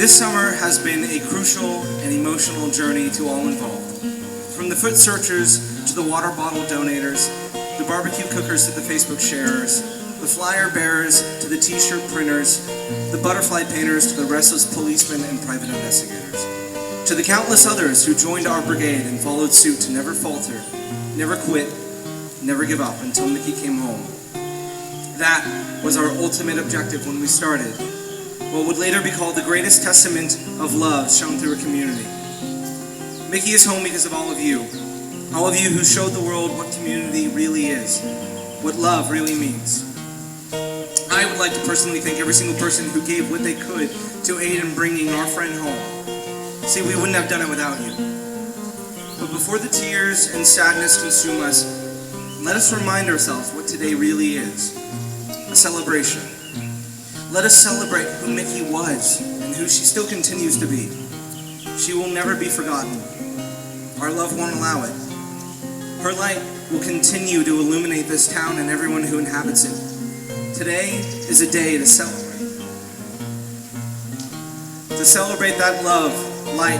This summer has been a crucial and emotional journey to all involved. From the foot searchers to the water bottle donators, the barbecue cookers to the Facebook sharers, the flyer bearers to the t-shirt printers, the butterfly painters to the restless policemen and private investigators, to the countless others who joined our brigade and followed suit to never falter, never quit, never give up until Mickey came home. That was our ultimate objective when we started. What would later be called the greatest testament of love shown through a community. Mickey is home because of all of you who showed the world what community really is, what love really means. I would like to personally thank every single person who gave what they could to aid in bringing our friend home. See, we wouldn't have done it without you. But before the tears and sadness consume us, let us remind ourselves what today really is, a celebration. Let us celebrate who Mickey was and who she still continues to be. She will never be forgotten. Our love won't allow it. Her light will continue to illuminate this town and everyone who inhabits it. Today is a day to celebrate. To celebrate that love, light,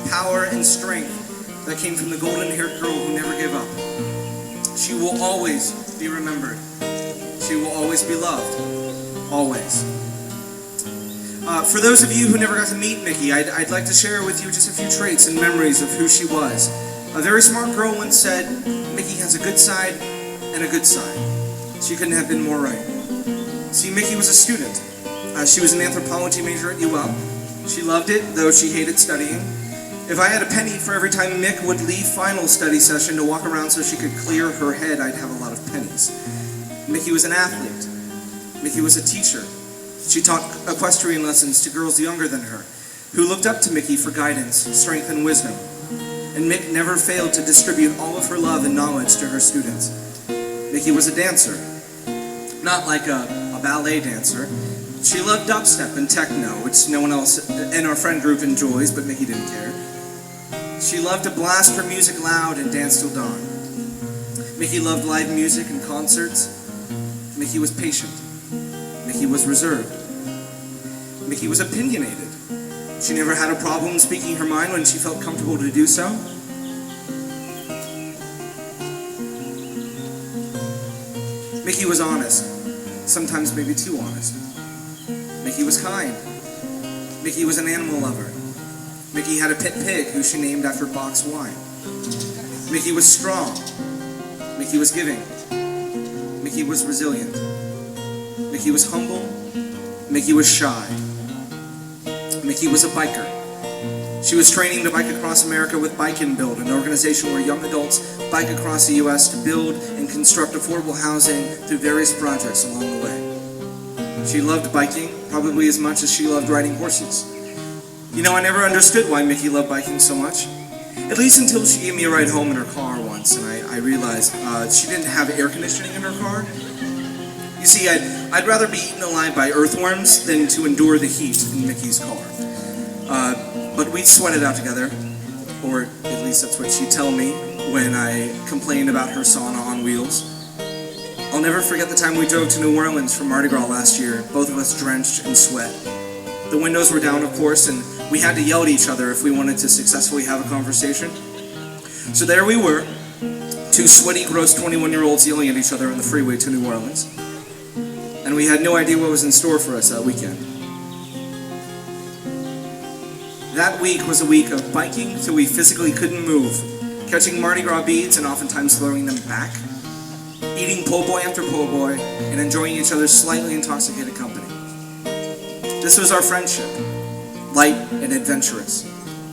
power, and strength that came from the golden-haired girl who never gave up. She will always be remembered. She will always be loved. Always. For those of you who never got to meet Mickey, I'd like to share with you just a few traits and memories of who she was. A very smart girl once said, Mickey has a good side and a good side. She couldn't have been more right. See, Mickey was a student. She was an anthropology major at UL. She loved it, though she hated studying. If I had a penny for every time Mick would leave final study session to walk around so she could clear her head, I'd have a lot of pennies. Mickey was an athlete. Mickey was a teacher. She taught equestrian lessons to girls younger than her, who looked up to Mickey for guidance, strength, and wisdom. And Mick never failed to distribute all of her love and knowledge to her students. Mickey was a dancer. Not like a ballet dancer. She loved dubstep and techno, which no one else in our friend group enjoys, but Mickey didn't care. She loved to blast her music loud and dance till dawn. Mickey loved live music and concerts. Mickey was patient. Mickey was reserved. Mickey was opinionated. She never had a problem speaking her mind when she felt comfortable to do so. Mickey was honest, sometimes maybe too honest. Mickey was kind. Mickey was an animal lover. Mickey had a pet pig who she named after box wine. Mickey was strong. Mickey was giving. Mickey was resilient. Mickey was humble. Mickey was shy. Mickey was a biker. She was training to bike across America with Bike and Build, an organization where young adults bike across the U.S. to build and construct affordable housing through various projects along the way. She loved biking probably as much as she loved riding horses. You know, I never understood why Mickey loved biking so much. At least until she gave me a ride home in her car once, and I realized she didn't have air conditioning in her car. You see, I'd rather be eaten alive by earthworms than to endure the heat in Mickey's car. But we'd sweat it out together, or at least that's what she'd tell me when I complained about her sauna on wheels. I'll never forget the time we drove to New Orleans for Mardi Gras last year, both of us drenched in sweat. The windows were down, of course, and we had to yell at each other if we wanted to successfully have a conversation. So there we were, two sweaty, gross 21-year-olds yelling at each other on the freeway to New Orleans. And we had no idea what was in store for us that weekend. That week was a week of biking till we physically couldn't move, catching Mardi Gras beads and oftentimes throwing them back, eating po' boy after po' boy, and enjoying each other's slightly intoxicated company. This was our friendship, light and adventurous,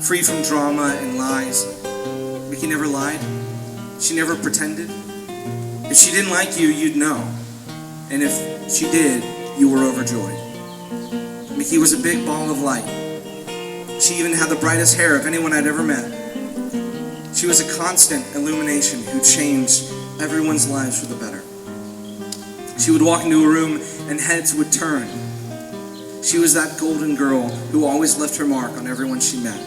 free from drama and lies. Mickey never lied. She never pretended. If she didn't like you, you'd know. And if she did, you were overjoyed. Mickey was a big ball of light. She even had the brightest hair of anyone I'd ever met. She was a constant illumination who changed everyone's lives for the better. She would walk into a room and heads would turn. She was that golden girl who always left her mark on everyone she met.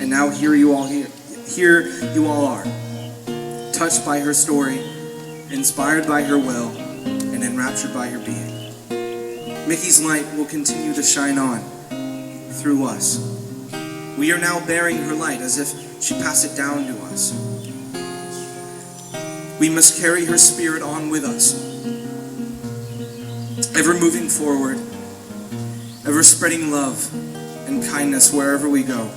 And now here you all are, touched by her story, inspired by her will, and enraptured by her being. Mickey's light will continue to shine on through us. We are now bearing her light as if she passed it down to us. We must carry her spirit on with us, ever moving forward, ever spreading love and kindness wherever we go.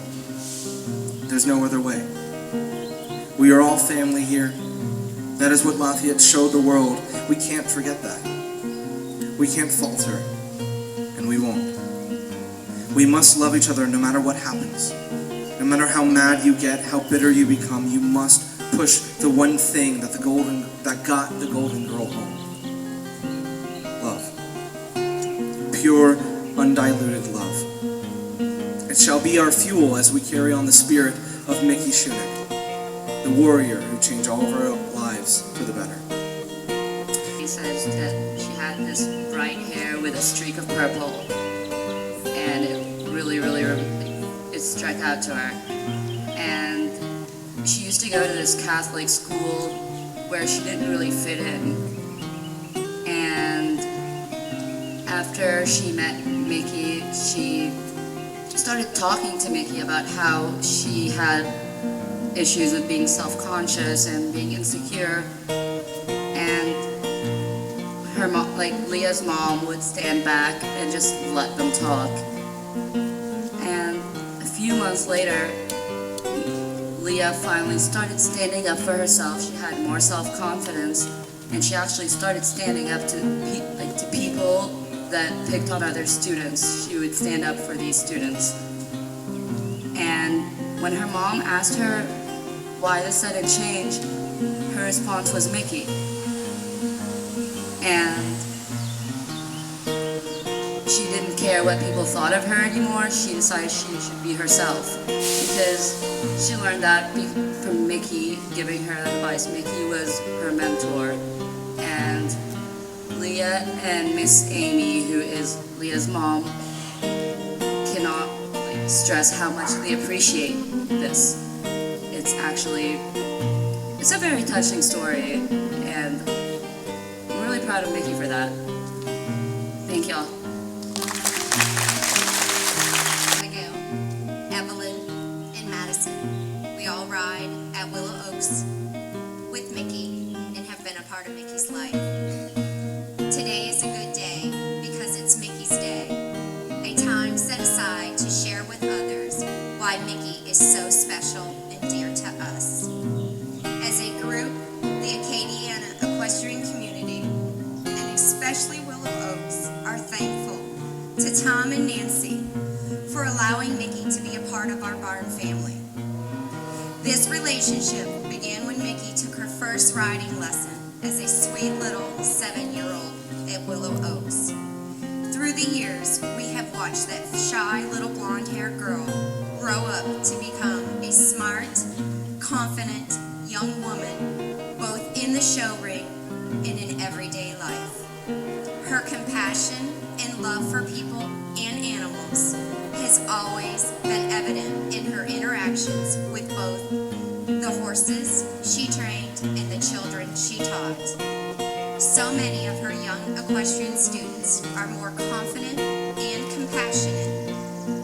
There's no other way. We are all family here. That is what Lafayette showed the world. We can't forget that. We can't falter, and we won't. We must love each other no matter what happens. No matter how mad you get, how bitter you become, you must push the one thing that got the golden girl home. Love. Pure, undiluted love. It shall be our fuel as we carry on the spirit of Mickey Shunick, the warrior who changed all of our lives for the better. He says that she had this bright hair with a streak of purple, and it really it struck out to her. And she used to go to this Catholic school where she didn't really fit in. And after she met Mickey, she started talking to Mickey about how she had issues with being self-conscious and being insecure. And her mom, like Leah's mom, would stand back and just let them talk. And a few months later, Leah finally started standing up for herself. She had more self-confidence, and she actually started standing up to people that picked on other students. She would stand up for these students. And when her mom asked her why the sudden change, her response was Mickey. And she didn't care what people thought of her anymore. She decided she should be herself, because she learned that from Mickey giving her advice. Mickey was her mentor, and Leah and Miss Amy, who is Leah's mom, cannot stress how much they appreciate this. It's a very touching story, and I'm really proud of Mickey for that. Thank y'all. Abigail, Evelyn, and Madison, we all ride at Willow Oaks with Mickey and have been a part of Mickey's life. Today is a good day because it's Mickey's Day, a time set aside to share with others why Mickey is so special and dear to us. As a group, the Acadiana Equestrian community, and especially Willow Oaks, are thankful to Tom and Nancy for allowing Mickey to be a part of our barn family. This relationship began when Mickey took her first riding lesson as a sweet little 7-year-old at Willow Oaks. Through the years, we have watched that shy little blonde-haired girl grow up to become a smart, confident young woman, both in the show ring and in everyday life. Her compassion and love for people and animals has always been evident in her interactions with both the horses she trained and the children she taught. So many of her young equestrian students are more confident and compassionate,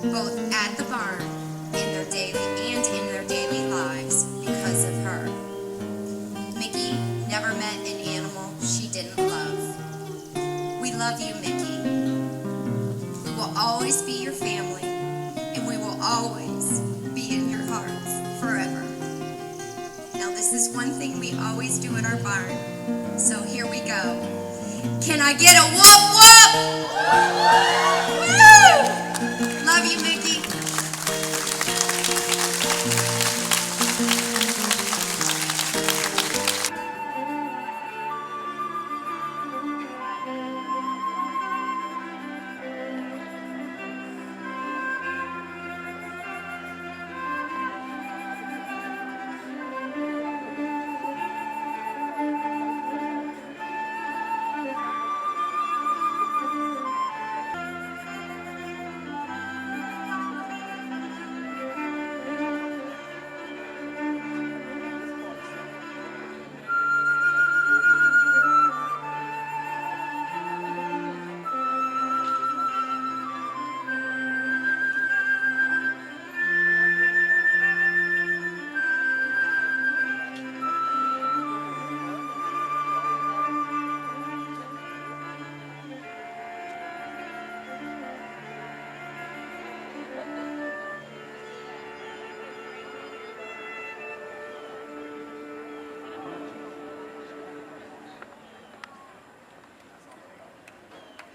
both at the barn in their daily lives because of her. Mickey never met an animal she didn't love. We love you, Mickey. We will always be your family, and we will always be in your hearts forever. Now, this is one thing we always do at our barn. So here we go. Can I get a whoop whoop? Woo! Love you, Mickey.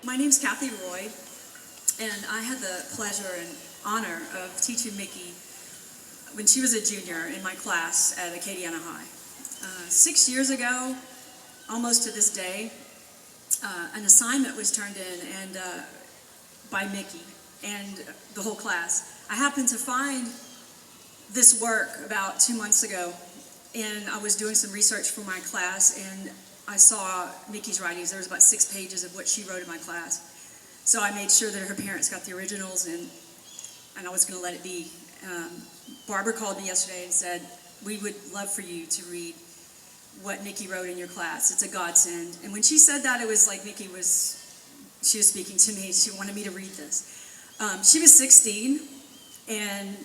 My name's Kathy Roy, and I had the pleasure and honor of teaching Mickey when she was a junior in my class at Acadiana High. 6 years ago, almost to this day, an assignment was turned in and by Mickey and the whole class. I happened to find this work about 2 months ago, and I was doing some research for my class, and I saw Mickey's writings. There was about 6 pages of what she wrote in my class. So I made sure that her parents got the originals, and I was going to let it be. Barbara called me yesterday and said, we would love for you to read what Mickey wrote in your class. It's a godsend. And when she said that, it was like she was speaking to me. She wanted me to read this. She was 16, and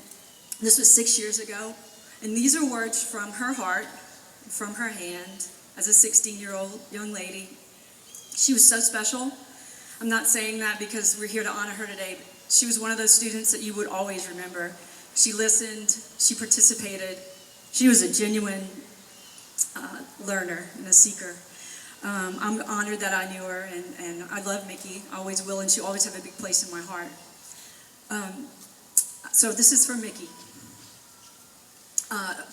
this was 6 years ago. And these are words from her heart, from her hand, as a 16-year-old young lady. She was so special. I'm not saying that because we're here to honor her today. She was one of those students that you would always remember. She listened, she participated. She was a genuine learner and a seeker. I'm honored that I knew her, and I love Mickey. I always will, and she'll always have a big place in my heart. So this is for Mickey.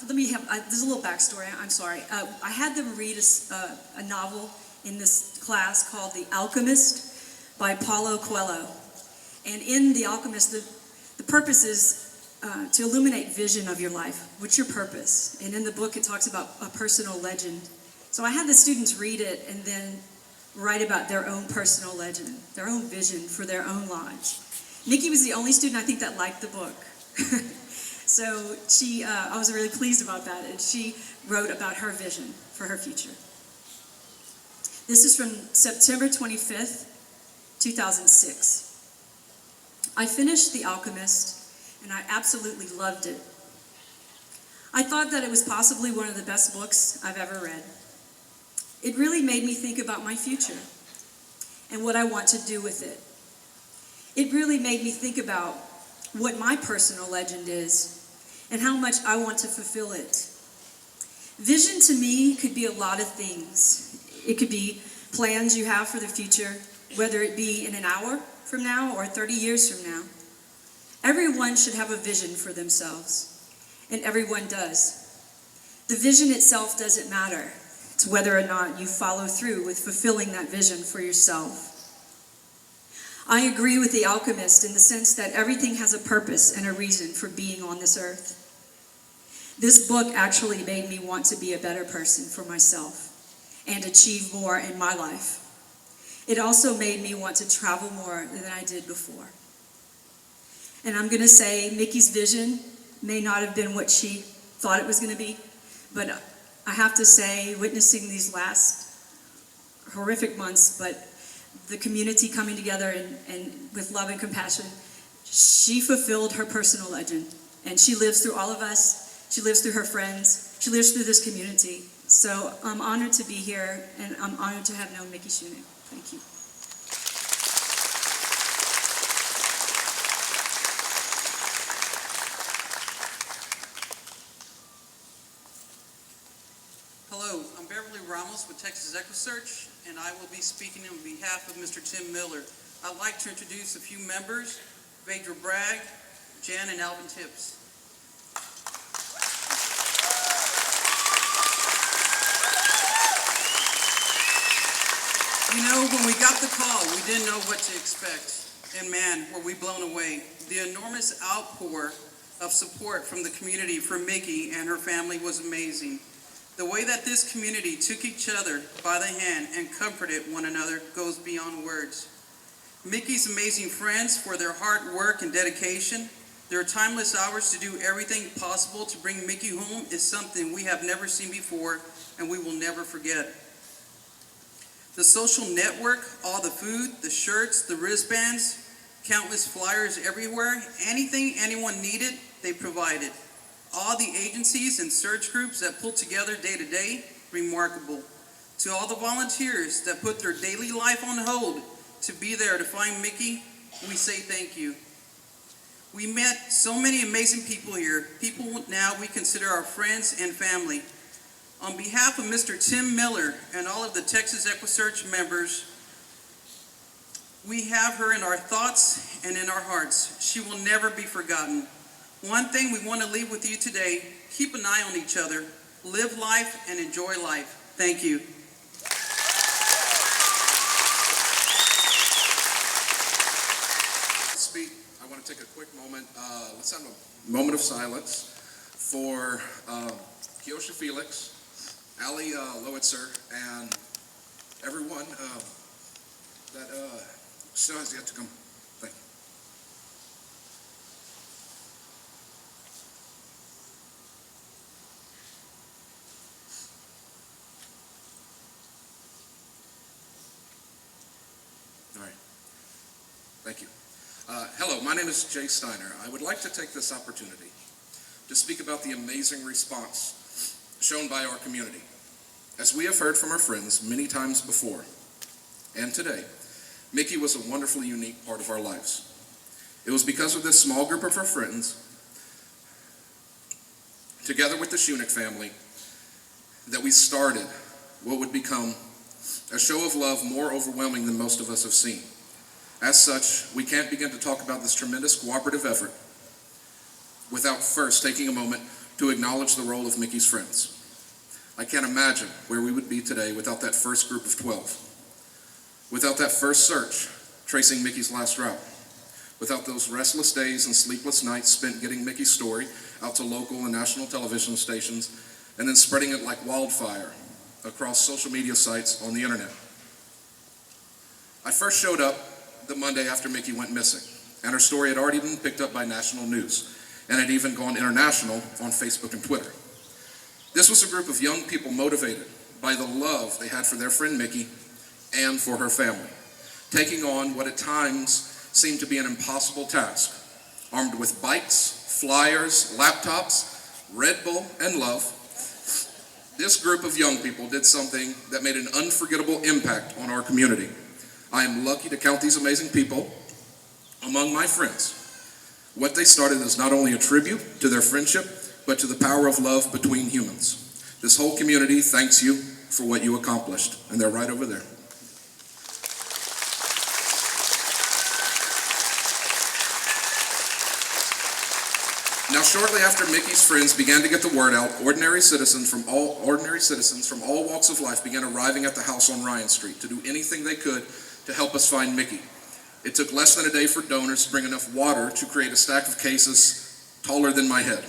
There's a little backstory, I'm sorry. I had them read a novel in this class called The Alchemist by Paulo Coelho. And in The Alchemist, the purpose is to illuminate vision of your life. What's your purpose? And in the book, it talks about a personal legend. So I had the students read it and then write about their own personal legend, their own vision for their own lives. Mickey was the only student, I think, that liked the book. So I was really pleased about that, and she wrote about her vision for her future. This is from September 25th, 2006. I finished The Alchemist, and I absolutely loved it. I thought that it was possibly one of the best books I've ever read. It really made me think about my future and what I want to do with it. It really made me think about what my personal legend is and how much I want to fulfill it. Vision to me could be a lot of things. It could be plans you have for the future, whether it be in an hour from now or 30 years from now. Everyone should have a vision for themselves, and everyone does. The vision itself doesn't matter. It's whether or not you follow through with fulfilling that vision for yourself. I agree with The Alchemist in the sense that everything has a purpose and a reason for being on this earth. This book actually made me want to be a better person for myself and achieve more in my life. It also made me want to travel more than I did before. And I'm going to say Mickey's vision may not have been what she thought it was going to be, but I have to say, witnessing these last horrific months, but the community coming together and with love and compassion, she fulfilled her personal legend. And she lives through all of us. She lives through her friends. She lives through this community. So I'm honored to be here, and I'm honored to have known Mickey Shunick. Thank you. Hello, I'm Beverly Ramos. Morales with Texas Equestrian, and I will be speaking on behalf of Mr. Tim Miller. I'd like to introduce a few members: Vedra Bragg, Jan and Alvin Tips. You know, when we got the call, we didn't know what to expect. And man, were we blown away. The enormous outpour of support from the community for Mickey and her family was amazing. The way that this community took each other by the hand and comforted one another goes beyond words. Mickey's amazing friends for their hard work and dedication, their timeless hours to do everything possible to bring Mickey home is something we have never seen before and we will never forget. The social network, all the food, the shirts, the wristbands, countless flyers everywhere, anything anyone needed, they provided. All the agencies and search groups that pulled together day to day, remarkable. To all the volunteers that put their daily life on hold to be there to find Mickey, we say thank you. We met so many amazing people here, people now we consider our friends and family. On behalf of Mr. Tim Miller and all of the Texas Equestrian members, we have her in our thoughts and in our hearts. She will never be forgotten. One thing we want to leave with you today, keep an eye on each other, live life and enjoy life. Thank you. Speak. I want to take a quick moment. Let's have a moment of silence for Kiosha Felix, Ali Lowitzer, and everyone that still has yet to come. Thank you. All right. Thank you. Hello, my name is Jay Steiner. I would like to take this opportunity to speak about the amazing response shown by our community. As we have heard from our friends many times before, and today, Mickey was a wonderfully unique part of our lives. It was because of this small group of our friends, together with the Shunick family, that we started what would become a show of love more overwhelming than most of us have seen. As such, we can't begin to talk about this tremendous cooperative effort without first taking a moment to acknowledge the role of Mickey's friends. I can't imagine where we would be today without that first group of 12, without that first search tracing Mickey's last route, without those restless days and sleepless nights spent getting Mickey's story out to local and national television stations and then spreading it like wildfire across social media sites on the internet. I first showed up the Monday after Mickey went missing, and her story had already been picked up by national news and had even gone international on Facebook and Twitter. This was a group of young people motivated by the love they had for their friend Mickey and for her family, taking on what at times seemed to be an impossible task, armed with bikes, flyers, laptops, Red Bull, and love. This group of young people did something that made an unforgettable impact on our community. I am lucky to count these amazing people among my friends. What they started is not only a tribute to their friendship, but to the power of love between humans. This whole community thanks you for what you accomplished, and they're right over there. Now, shortly after Mickey's friends began to get the word out, ordinary citizens from all walks of life began arriving at the house on Ryan Street to do anything they could to help us find Mickey. It took less than a day for donors to bring enough water to create a stack of cases taller than my head.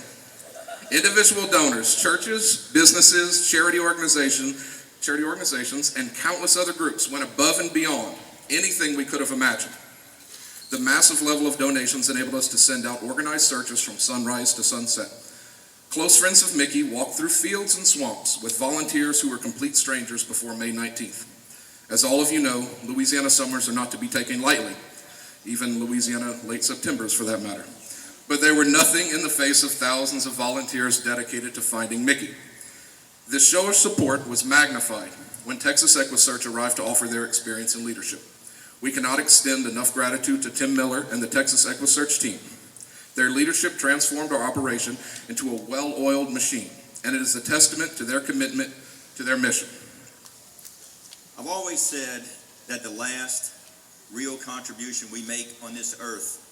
Individual donors, churches, businesses, charity organizations, and countless other groups went above and beyond anything we could have imagined. The massive level of donations enabled us to send out organized searches from sunrise to sunset. Close friends of Mickey walked through fields and swamps with volunteers who were complete strangers before May 19th. As all of you know, Louisiana summers are not to be taken lightly, even Louisiana late Septembers for that matter. But they were nothing in the face of thousands of volunteers dedicated to finding Mickey. This show of support was magnified when Texas Equesearch arrived to offer their experience and leadership. We cannot extend enough gratitude to Tim Miller and the Texas Equesearch team. Their leadership transformed our operation into a well-oiled machine, and it is a testament to their commitment to their mission. I've always said that the last real contribution we make on this earth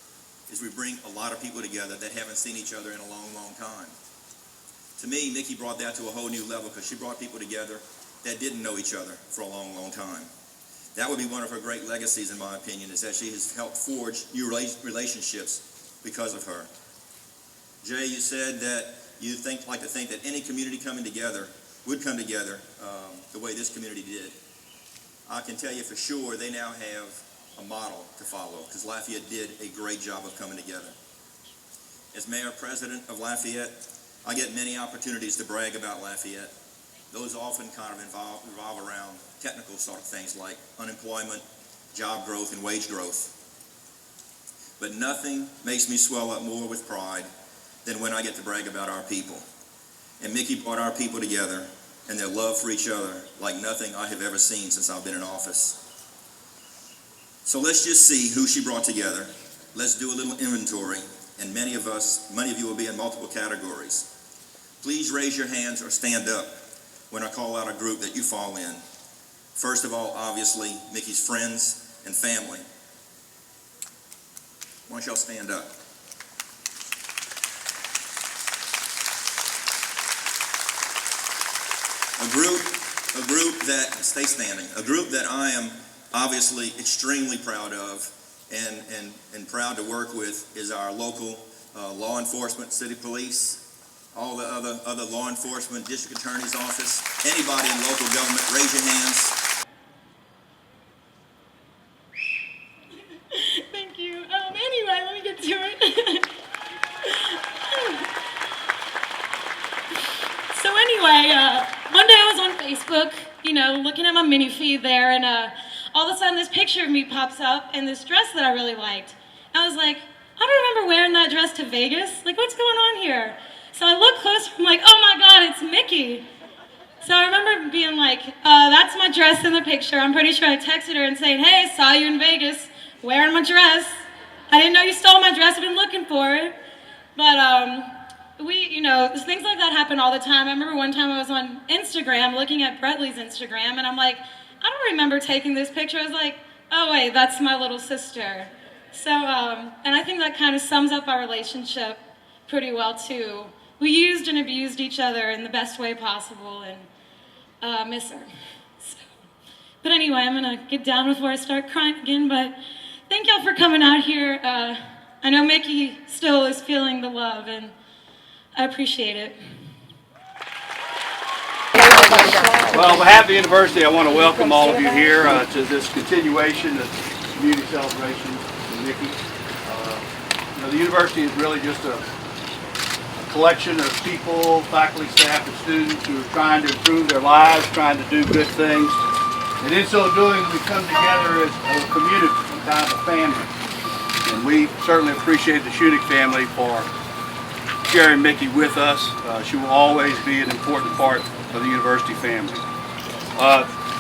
is we bring a lot of people together that haven't seen each other in a long, long time. To me, Mickey brought that to a whole new level because she brought people together that didn't know each other for a long, long time. That would be one of her great legacies, in my opinion, is that she has helped forge new relationships because of her. Jay, you said that you like to think that any community coming together would come together the way this community did. I can tell you for sure they now have a model to follow because Lafayette did a great job of coming together. As mayor president of Lafayette, I get many opportunities to brag about Lafayette. Those often kind of revolve around technical sort of things like unemployment, job growth, and wage growth. But nothing makes me swell up more with pride than when I get to brag about our people. And Mickey brought our people together and their love for each other like nothing I have ever seen since I've been in office. So let's just see who she brought together. Let's do a little inventory, and many of you will be in multiple categories. Please raise your hands or stand up when I call out a group that you fall in. First of all, obviously, Mickey's friends and family. Why don't y'all stand up? A group that, stay standing, a group that I am obviously extremely proud of and proud to work with is our local law enforcement, city police, all the other law enforcement, district attorney's office, anybody in local government, raise your hands. Thank you. Anyway, let me get to it. So anyway, one day I was on Facebook, looking at my mini feed there, and all of a sudden this picture of me pops up in this dress that I really liked. I was like, I don't remember wearing that dress to Vegas. Like, what's going on here? So I look closer, I'm like, oh my God, it's Mickey. So I remember being like, that's my dress in the picture. I'm pretty sure I texted her and saying, hey, saw you in Vegas wearing my dress. I didn't know you stole my dress, I've been looking for it. But things like that happen all the time. I remember one time I was on Instagram looking at Bretley's Instagram, and I'm like, I don't remember taking this picture. I was like, oh wait, that's my little sister. So, and I think that kind of sums up our relationship pretty well too. We used and abused each other in the best way possible, and miss her. So, but anyway, I'm gonna get down before I start crying again, but thank y'all for coming out here. I know Mickey still is feeling the love, and I appreciate it. Well, on behalf of the university, I want to welcome all of you here to this continuation of community celebration with Mickey. The university is really just a collection of people, faculty, staff, and students who are trying to improve their lives, trying to do good things. And in so doing, we come together as a community, some kind of a family. And we certainly appreciate the Shunick family for sharing Mickey with us. She will always be an important part of the university family.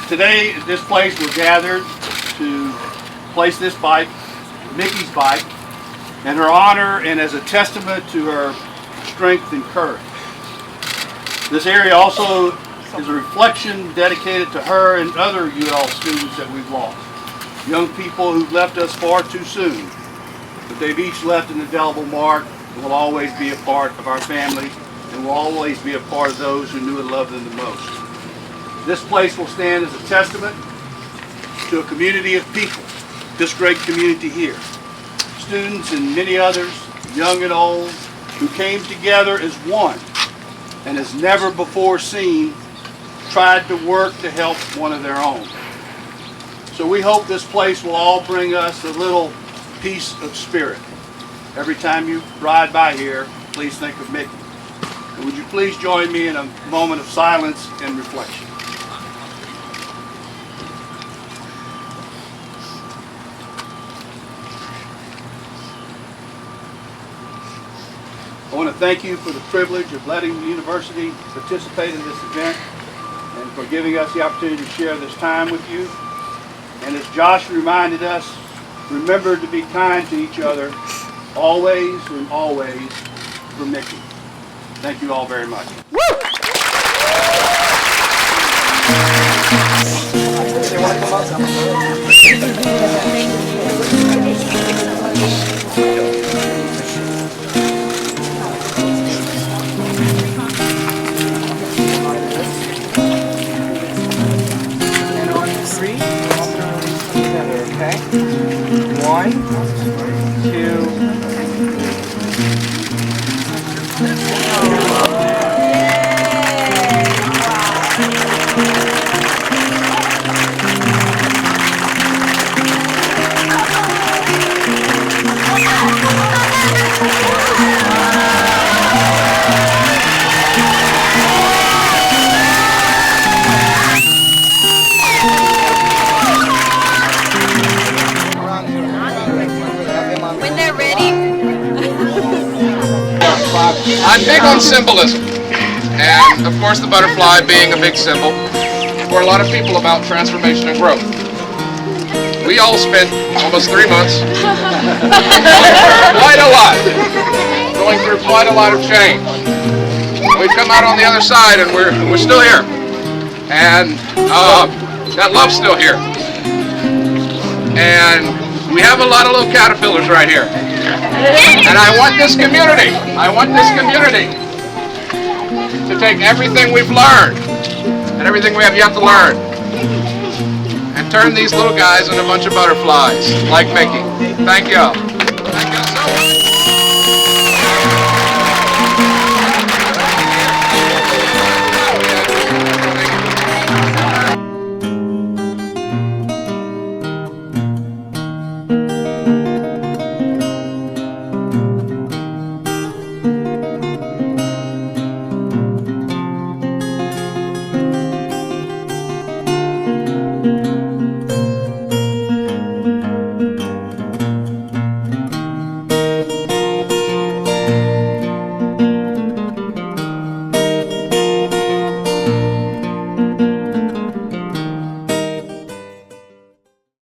Today, at this place, we're gathered to place this bike, Mickey's bike, in her honor and as a testament to her strength and courage. This area also is a reflection dedicated to her and other UL students that we've lost. Young people who've left us far too soon, but they've each left an indelible mark and will always be a part of our family and will always be a part of those who knew and loved them the most. This place will stand as a testament to a community of people, this great community here. Students and many others, young and old, who came together as one and as never before seen, tried to work to help one of their own. So we hope this place will all bring us a little peace of spirit. Every time you ride by here, please think of Mickey. And would you please join me in a moment of silence and reflection. I want to thank you for the privilege of letting the university participate in this event and for giving us the opportunity to share this time with you. And as Josh reminded us, remember to be kind to each other, always and always, for Mickey. Thank you all very much. Woo! And on 3, all gonna release them together, okay? 1, 2. When they're ready. I'm big on symbolism, and of course the butterfly being a big symbol for a lot of people about transformation and growth. We all spent almost 3 months going through quite a lot of change. We've come out on the other side and we're still here, and that love's still here. And we have a lot of little caterpillars right here. And I want this community to take everything we've learned and everything we have yet to learn and turn these little guys into a bunch of butterflies like Mickey. Thank y'all.